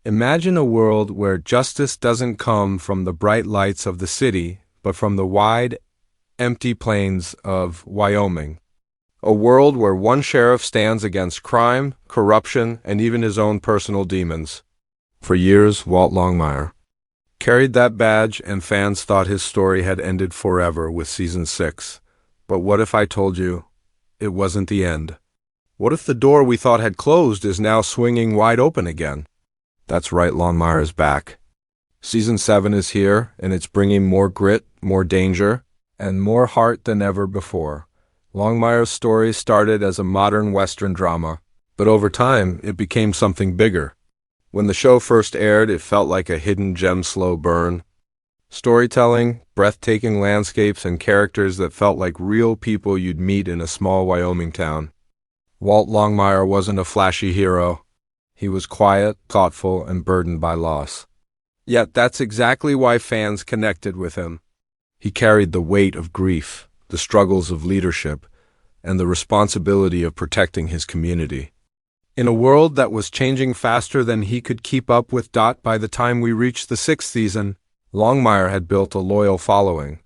Imagine a world where justice doesn't come from the bright lights of the city, but from the wide, empty plains of Wyoming. A world where one sheriff stands against crime, corruption, and even his own personal demons. For years, Walt Longmire carried that badge, and fans thought his story had ended forever with Season 6. But what if I told you it wasn't the end? What if the door we thought had closed is now swinging wide open again? That's right, Longmire is back. Season 7 is here, and it's bringing more grit, more danger, and more heart than ever before. Longmire's story started as a modern Western drama, but over time it became something bigger. When the show first aired, it felt like a hidden gem slow burn. Storytelling, breathtaking landscapes, and characters that felt like real people you'd meet in a small Wyoming town. Walt Longmire wasn't a flashy hero. He was quiet, thoughtful, and burdened by loss. Yet that's exactly why fans connected with him. He carried the weight of grief, the struggles of leadership, and the responsibility of protecting his community. In a world that was changing faster than he could keep up with, by the time we reached the 6th season, Longmire had built a loyal following.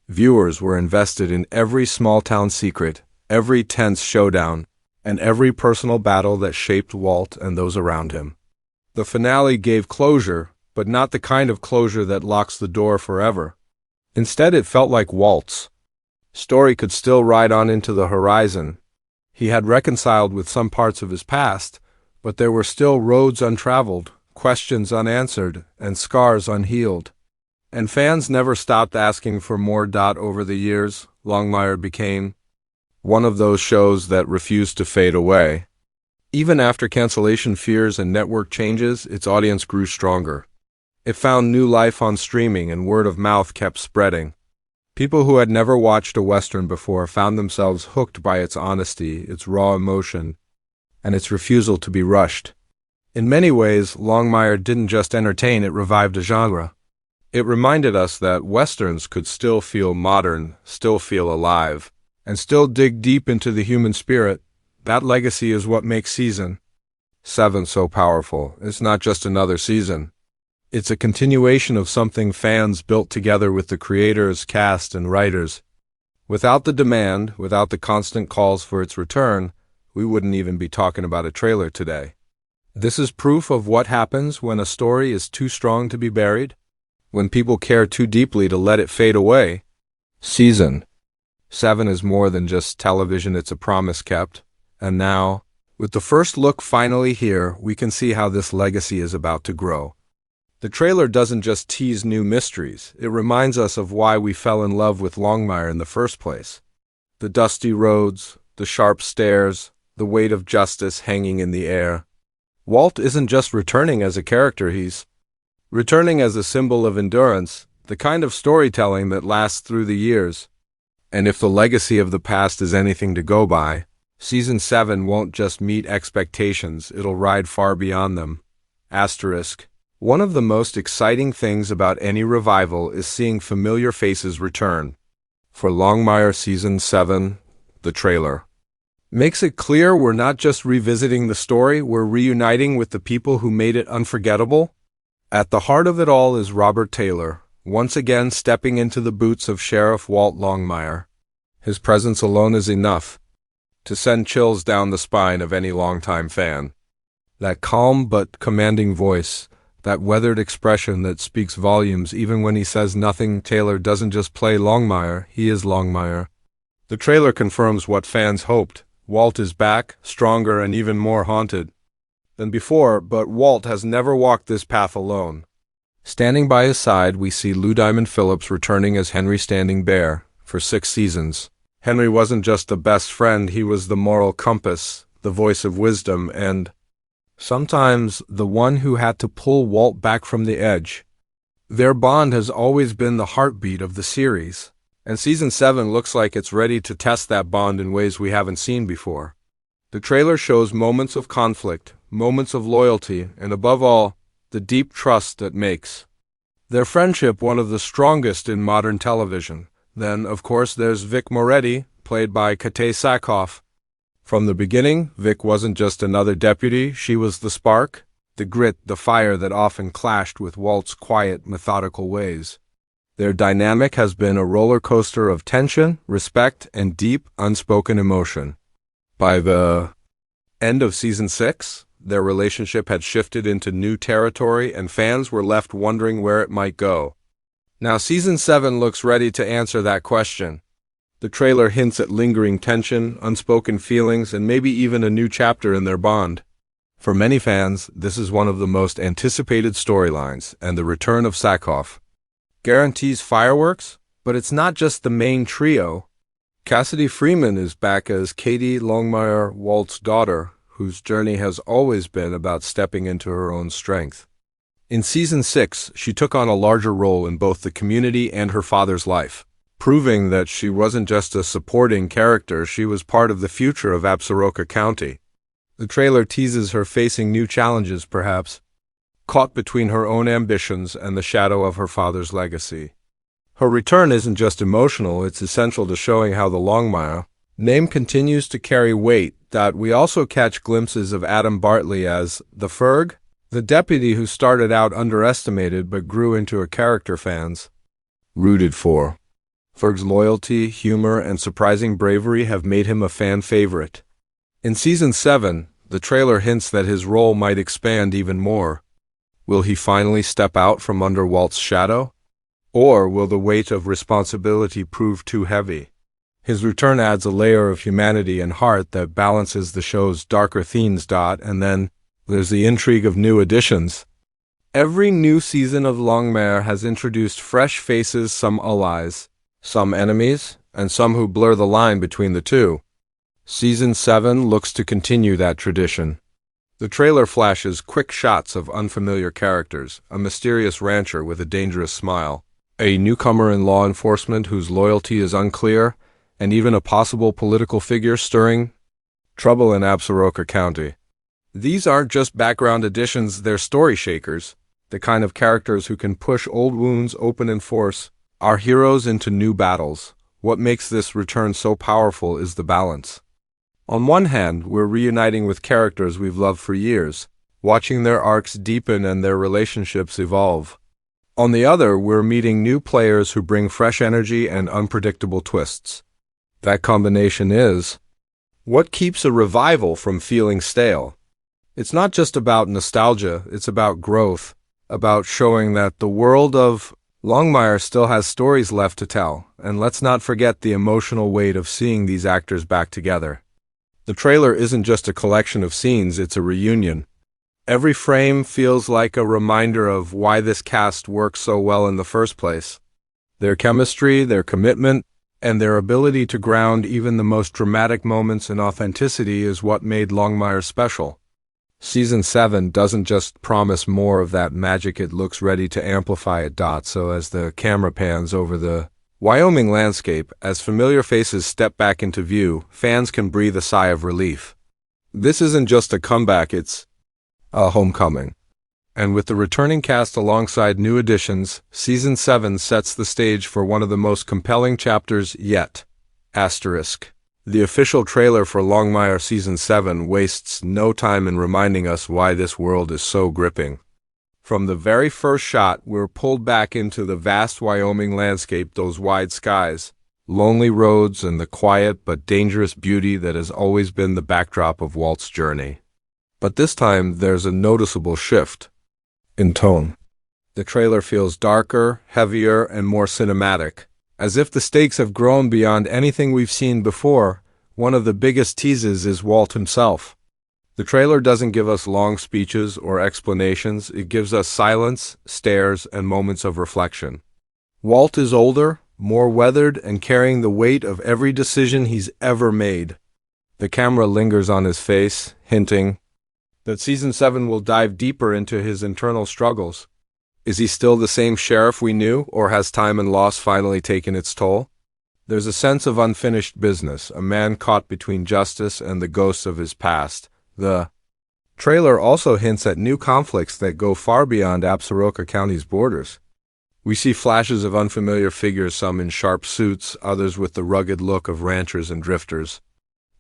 Viewers were invested in every small-town secret, every tense showdown, and every personal battle that shaped Walt and those around him. The finale gave closure, but not the kind of closure that locks the door forever. Instead, it felt like Walt's story could still ride on into the horizon. He had reconciled with some parts of his past, but there were still roads untraveled, questions unanswered, and scars unhealed. And fans never stopped asking for more. Over the years, Longmire became one of those shows that refused to fade away. Even after cancellation fears and network changes, its audience grew stronger. It found new life on streaming, and word of mouth kept spreading. People who had never watched a Western before found themselves hooked by its honesty, its raw emotion, and its refusal to be rushed. In many ways, Longmire didn't just entertain, it revived a genre. It reminded us that Westerns could still feel modern, still feel alive, and still dig deep into the human spirit. That legacy is what makes Season 7 so powerful. It's not just another season. It's a continuation of something fans built together with the creators, cast, and writers. Without the demand, without the constant calls for its return, we wouldn't even be talking about a trailer today. This is proof of what happens when a story is too strong to be buried, when people care too deeply to let it fade away. Season 7 is more than just television, it's a promise kept. And now, with the first look finally here, we can see how this legacy is about to grow. The trailer doesn't just tease new mysteries, it reminds us of why we fell in love with Longmire in the first place. The dusty roads, the sharp stares, the weight of justice hanging in the air. Walt isn't just returning as a character, he's returning as a symbol of endurance, the kind of storytelling that lasts through the years. And if the legacy of the past is anything to go by, Season 7 won't just meet expectations, it'll ride far beyond them. Asterisk. One of the most exciting things about any revival is seeing familiar faces return. For Longmire Season 7, the trailer makes it clear we're not just revisiting the story, we're reuniting with the people who made it unforgettable. At the heart of it all is Robert Taylor, once again stepping into the boots of Sheriff Walt Longmire. His presence alone is enough to send chills down the spine of any longtime fan. That calm but commanding voice, that weathered expression that speaks volumes even when he says nothing. Taylor doesn't just play Longmire, he is Longmire. The trailer confirms what fans hoped. Walt is back, stronger and even more haunted than before, but Walt has never walked this path alone. Standing by his side, we see Diamond Phillips returning as Henry Standing Bear for 6 seasons. Henry wasn't just the best friend, he was the moral compass, the voice of wisdom, and sometimes the one who had to pull Walt back from the edge. Their bond has always been the heartbeat of the series, and Season 7 looks like it's ready to test that bond in ways we haven't seen before. The trailer shows moments of conflict, moments of loyalty, and above all, the deep trust that makes their friendship one of the strongest in modern television. Then, of course, there's Vic Moretti, played by Katee Sackhoff. From the beginning, Vic wasn't just another deputy, she was the spark, the grit, the fire that often clashed with Walt's quiet, methodical ways. Their dynamic has been a roller coaster of tension, respect, and deep, unspoken emotion. By the end of Season 6, their relationship had shifted into new territory, and fans were left wondering where it might go. Now Season 7 looks ready to answer that question. The trailer hints at lingering tension, unspoken feelings, and maybe even a new chapter in their bond. For many fans, this is one of the most anticipated storylines, and the return of Sackhoff guarantees fireworks, but it's not just the main trio. Cassidy Freeman is back as Katee Longmire, Walt's daughter, whose journey has always been about stepping into her own strength. In Season 6, she took on a larger role in both the community and her father's life, proving that she wasn't just a supporting character, she was part of the future of Absaroka County. The trailer teases her facing new challenges, perhaps, caught between her own ambitions and the shadow of her father's legacy. Her return isn't just emotional, it's essential to showing how the Longmire name continues to carry weight. We also catch glimpses of Adam Bartley as the Ferg, the deputy who started out underestimated but grew into a character fans rooted for. Ferg's loyalty, humor, and surprising bravery have made him a fan favorite. In Season 7, the trailer hints that his role might expand even more. Will he finally step out from under Walt's shadow? Or will the weight of responsibility prove too heavy? His return adds a layer of humanity and heart that balances the show's darker themes. And then there's the intrigue of new additions. Every new season of Longmire has introduced fresh faces, some allies, some enemies, and some who blur the line between the two. Season 7 looks to continue that tradition. The trailer flashes quick shots of unfamiliar characters, a mysterious rancher with a dangerous smile, a newcomer in law enforcement whose loyalty is unclear, and even a possible political figure stirring trouble in Absaroka County. These aren't just background additions, they're story shakers, the kind of characters who can push old wounds open and force our heroes into new battles. What makes this return so powerful is the balance. On one hand, we're reuniting with characters we've loved for years, watching their arcs deepen and their relationships evolve. On the other, we're meeting new players who bring fresh energy and unpredictable twists. That combination is what keeps a revival from feeling stale. It's not just about nostalgia, it's about growth, about showing that the world of Longmire still has stories left to tell, and let's not forget the emotional weight of seeing these actors back together. The trailer isn't just a collection of scenes, it's a reunion. Every frame feels like a reminder of why this cast works so well in the first place. Their chemistry, their commitment, and their ability to ground even the most dramatic moments in authenticity is what made Longmire special. Season 7 doesn't just promise more of that magic, it looks ready to amplify it. So as the camera pans over the Wyoming landscape, as familiar faces step back into view, fans can breathe a sigh of relief. This isn't just a comeback, it's a homecoming. And with the returning cast alongside new additions, Season 7 sets the stage for one of the most compelling chapters yet. The official trailer for Longmire Season 7 wastes no time in reminding us why this world is so gripping. From the very first shot, we're pulled back into the vast Wyoming landscape, those wide skies, lonely roads, and the quiet but dangerous beauty that has always been the backdrop of Walt's journey. But this time, there's a noticeable shift in tone. The trailer feels darker, heavier, and more cinematic, as if the stakes have grown beyond anything we've seen before. One of the biggest teases is Walt himself. The trailer doesn't give us long speeches or explanations, it gives us silence, stares, and moments of reflection. Walt is older, more weathered, and carrying the weight of every decision he's ever made. The camera lingers on his face, hinting that Season 7 will dive deeper into his internal struggles. Is he still the same sheriff we knew, or has time and loss finally taken its toll? There's a sense of unfinished business, a man caught between justice and the ghosts of his past. The trailer also hints at new conflicts that go far beyond Absaroka County's borders. We see flashes of unfamiliar figures, some in sharp suits, others with the rugged look of ranchers and drifters.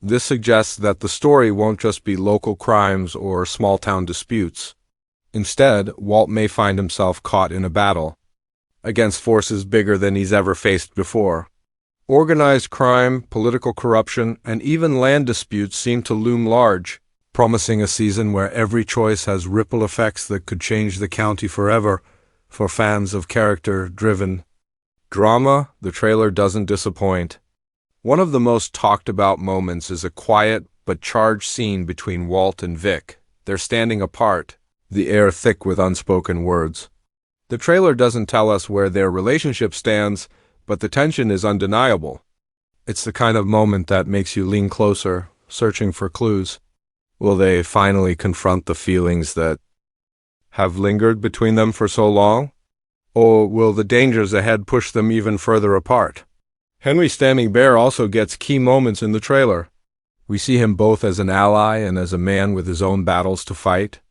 This suggests that the story won't just be local crimes or small-town disputes. Instead, Walt may find himself caught in a battle against forces bigger than he's ever faced before. Organized crime, political corruption, and even land disputes seem to loom large, promising a season where every choice has ripple effects that could change the county forever. For fans of character-driven drama, the trailer doesn't disappoint. One of the most talked about moments is a quiet but charged scene between Walt and Vic. They're standing apart, the air thick with unspoken words. The trailer doesn't tell us where their relationship stands, but the tension is undeniable. It's the kind of moment that makes you lean closer, searching for clues. Will they finally confront the feelings that have lingered between them for so long? Or will the dangers ahead push them even further apart? Henry Standing Bear also gets key moments in the trailer. We see him both as an ally and as a man with his own battles to fight.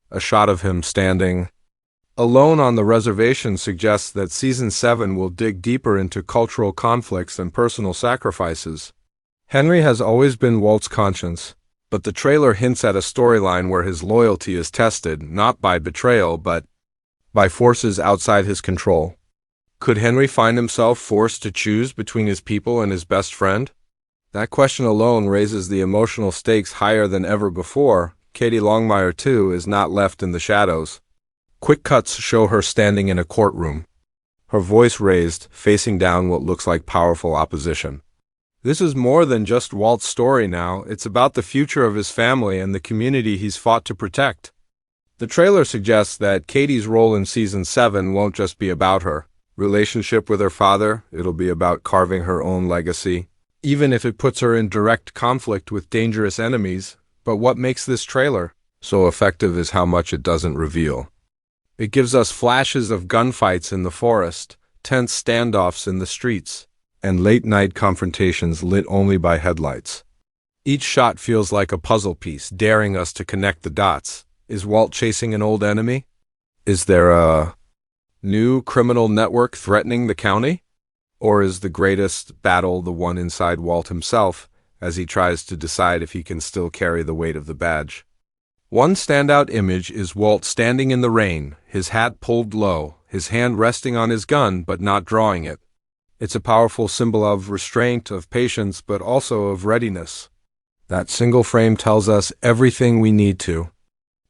A shot of him standing alone on the reservation suggests that Season 7 will dig deeper into cultural conflicts and personal sacrifices. Henry has always been Walt's conscience, but the trailer hints at a storyline where his loyalty is tested, not by betrayal, but by forces outside his control. Could Henry find himself forced to choose between his people and his best friend? That question alone raises the emotional stakes higher than ever before. Katee Longmire, too, is not left in the shadows. Quick cuts show her standing in a courtroom, her voice raised, facing down what looks like powerful opposition. This is more than just Walt's story now. It's about the future of his family and the community he's fought to protect. The trailer suggests that Katee's role in Season 7 won't just be about her relationship with her father. It'll be about carving her own legacy, even if it puts her in direct conflict with dangerous enemies. But what makes this trailer so effective is how much it doesn't reveal. It gives us flashes of gunfights in the forest, tense standoffs in the streets, and late-night confrontations lit only by headlights. Each shot feels like a puzzle piece, daring us to connect the dots. Is Walt chasing an old enemy? Is there a new criminal network threatening the county? Or is the greatest battle the one inside Walt himself, as he tries to decide if he can still carry the weight of the badge? One standout image is Walt standing in the rain, his hat pulled low, his hand resting on his gun but not drawing it. It's a powerful symbol of restraint, of patience, but also of readiness. That single frame tells us everything we need to.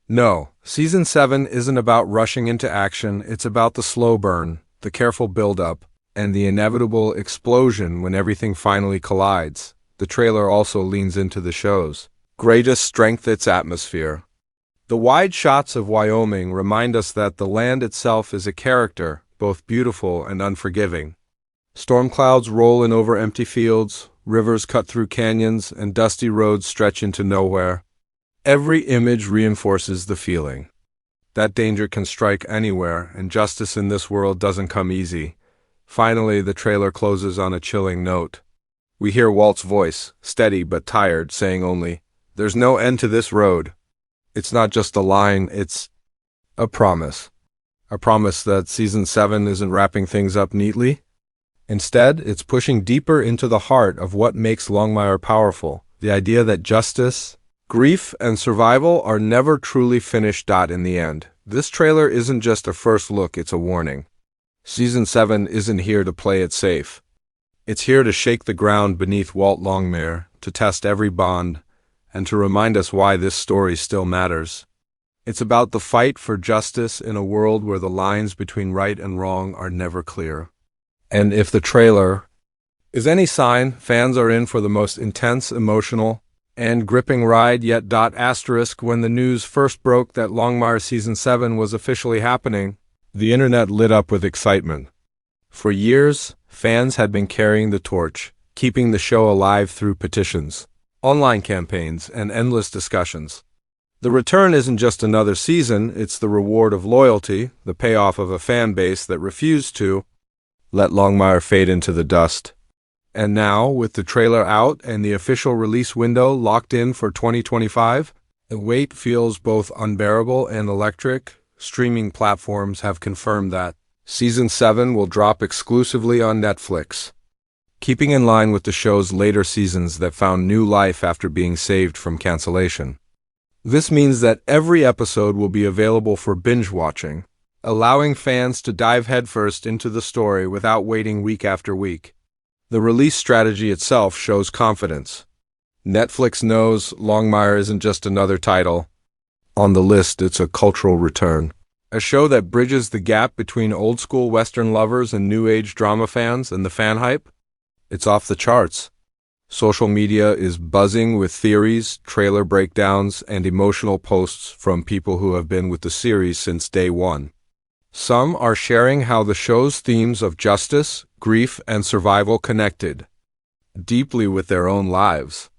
No, Season 7 isn't about rushing into action. It's about the slow burn, the careful build-up, and the inevitable explosion when everything finally collides. The trailer also leans into the show's greatest strength, its atmosphere. The wide shots of Wyoming remind us that the land itself is a character, both beautiful and unforgiving. Storm clouds roll in over empty fields, rivers cut through canyons, and dusty roads stretch into nowhere. Every image reinforces the feeling that danger can strike anywhere, and justice in this world doesn't come easy. Finally, the trailer closes on a chilling note. We hear Walt's voice, steady but tired, saying only, "There's no end to this road." It's not just a line, it's a promise. A promise that Season 7 isn't wrapping things up neatly. Instead, it's pushing deeper into the heart of what makes Longmire powerful, the idea that justice, grief, and survival are never truly finished. In the end, this trailer isn't just a first look, it's a warning. Season 7 isn't here to play it safe. It's here to shake the ground beneath Walt Longmire, to test every bond, and to remind us why this story still matters. It's about the fight for justice in a world where the lines between right and wrong are never clear. And if the trailer is any sign, fans are in for the most intense, emotional, and gripping ride yet. When the news first broke that Longmire Season 7 was officially happening, the internet lit up with excitement. For years, fans had been carrying the torch, keeping the show alive through petitions, online campaigns, and endless discussions. The return isn't just another season, it's the reward of loyalty, the payoff of a fan base that refused to let Longmire fade into the dust. And now, with the trailer out and the official release window locked in for 2025, the wait feels both unbearable and electric. Streaming platforms have confirmed that Season 7 will drop exclusively on Netflix, keeping in line with the show's later seasons that found new life after being saved from cancellation. This means that every episode will be available for binge watching, allowing fans to dive headfirst into the story without waiting week after week. The release strategy itself shows confidence. Netflix knows Longmire isn't just another title on the list, it's a cultural return. A show that bridges the gap between old-school Western lovers and new-age drama fans and the fan hype. It's off the charts. Social media is buzzing with theories, trailer breakdowns, and emotional posts from people who have been with the series since day one. Some are sharing how the show's themes of justice, grief, and survival connected deeply with their own lives.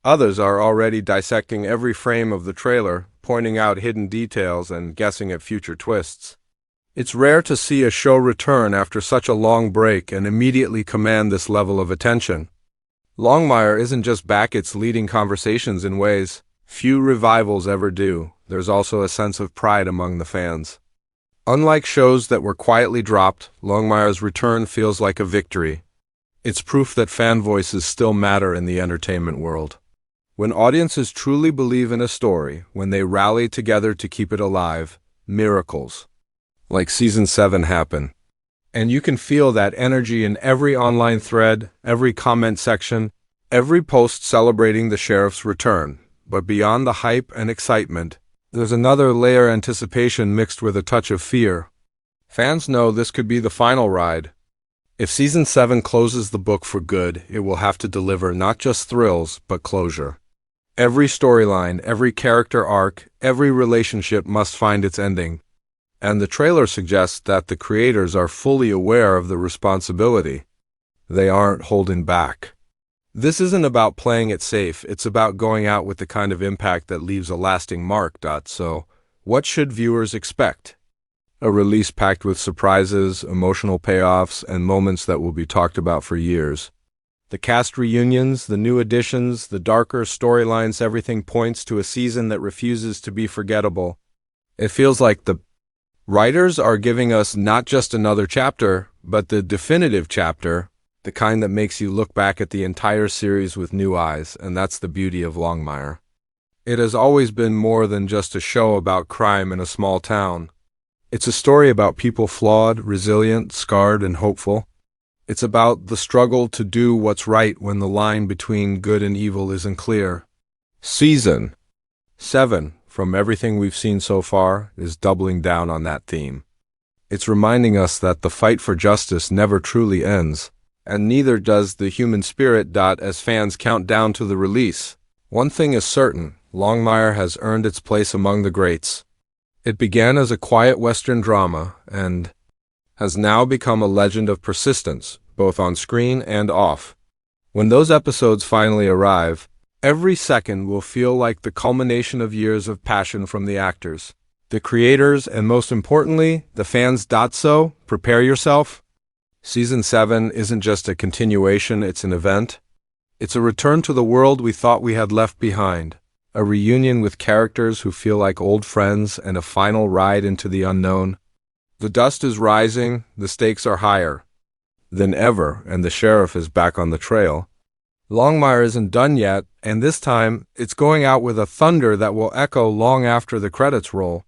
Others are already dissecting every frame of the trailer, pointing out hidden details and guessing at future twists. It's rare to see a show return after such a long break and immediately command this level of attention. Longmire isn't just back, it's leading conversations in ways few revivals ever do. There's also a sense of pride among the fans. Unlike shows that were quietly dropped, Longmire's return feels like a victory. It's proof that fan voices still matter in the entertainment world. When audiences truly believe in a story, when they rally together to keep it alive, miracles like Season 7 happen. And you can feel that energy in every online thread, every comment section, every post celebrating the sheriff's return. But beyond the hype and excitement, there's another layer of anticipation mixed with a touch of fear. Fans know this could be the final ride. If Season 7 closes the book for good, it will have to deliver not just thrills, but closure. Every storyline, every character arc, every relationship must find its ending. And the trailer suggests that the creators are fully aware of the responsibility. They aren't holding back. This isn't about playing it safe, it's about going out with the kind of impact that leaves a lasting mark. So, what should viewers expect? A release packed with surprises, emotional payoffs, and moments that will be talked about for years. The cast reunions, the new additions, the darker storylines, everything points to a season that refuses to be forgettable. It feels like the writers are giving us not just another chapter, but the definitive chapter, the kind that makes you look back at the entire series with new eyes, and that's the beauty of Longmire. It has always been more than just a show about crime in a small town. It's a story about people flawed, resilient, scarred, and hopeful. It's about the struggle to do what's right when the line between good and evil isn't clear. Season 7, from everything we've seen so far, is doubling down on that theme. It's reminding us that the fight for justice never truly ends, and neither does the human spirit. As fans count down to the release, one thing is certain: Longmire has earned its place among the greats. It began as a quiet Western drama and has now become a legend of persistence, both on screen and off. When those episodes finally arrive, every second will feel like the culmination of years of passion from the actors, the creators, and most importantly, the fans. So, prepare yourself. Season 7 isn't just a continuation, it's an event. It's a return to the world we thought we had left behind, a reunion with characters who feel like old friends, and a final ride into the unknown. The dust is rising, the stakes are higher than ever, and the sheriff is back on the trail. Longmire isn't done yet, and this time it's going out with a thunder that will echo long after the credits roll.